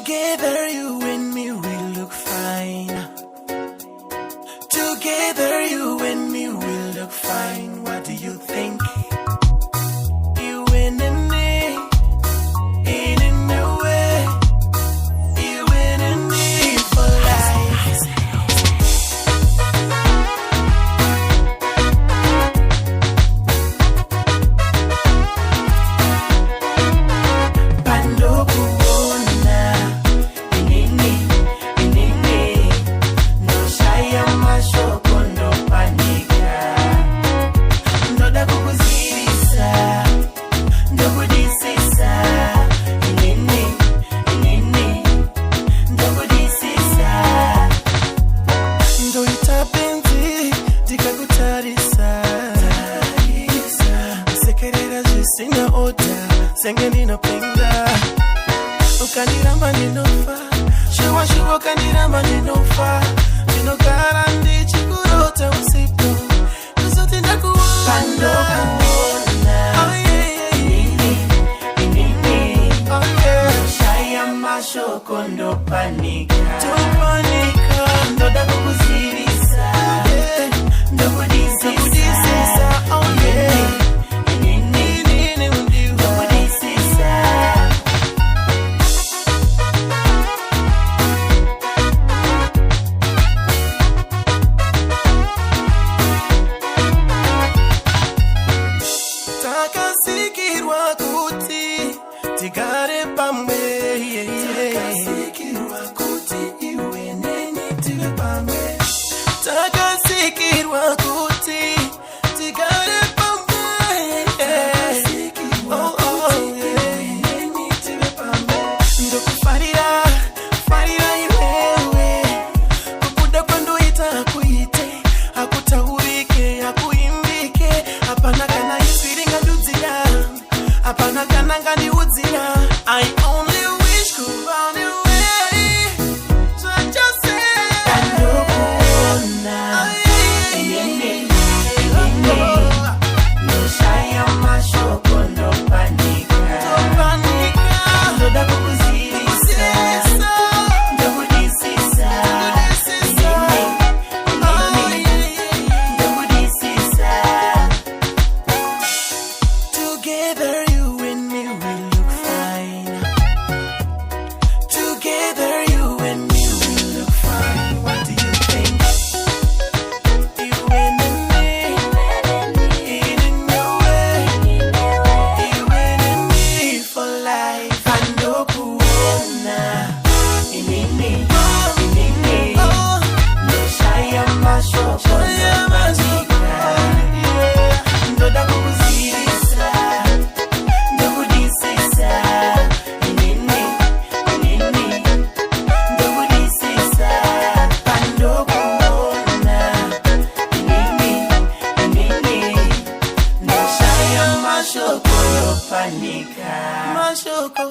Together you and me will look fine. Together you and me will look fine. What do you think? You and me, in a way. You and me for life. Pando kuona, inini, no shaya mashoko no panika. Ndoda kukuzirisa, ndokudisisa, inini, ndokudisisa. Ndoita penzi, tikakutarisa. Sekerera zisina ota, senge ninopenda. Ukaniramba ninofa, shuwa ukaniramba ninofa. Ninogara ndichikurota usiku, kusoti ndakuona. Pando kuona, oh yeah, inini, oh yeah. Shaya mashoko ndo panika. Ndoda kukuzirisa, ndokudisisa, oh yeah. Takasikirwa kuti tigare pamwe. Takasikirwa kuti iwe neni tive pamwe. Takasikirwa kuti tigare pamwe. Takasikirwa kuti iwe neni tive pamwe. Ndokufarira iwewe, kukuda kwandoita akuite, akutaurike, akuimbike. Hapana kana isiringa ndudzira, hapana kana ngandiudzira. I only wish kuva newe, so I just say Pando kuona, inini, no shaya mashoko no panika. Ndoda kukuzirisa, ndokudisisa, ndokudisisa. Together you and me will look fine. Together you and me will look fine. What do you think? You and me, in a way. You and me for life. Pando kuona, inini, no shaya mashoko no panika. Ndoda kukuzirisa, ndokudisisa, inini, ndokudisisa. Pando kuona, inini, no shaya mashoko no panika. Mashoko.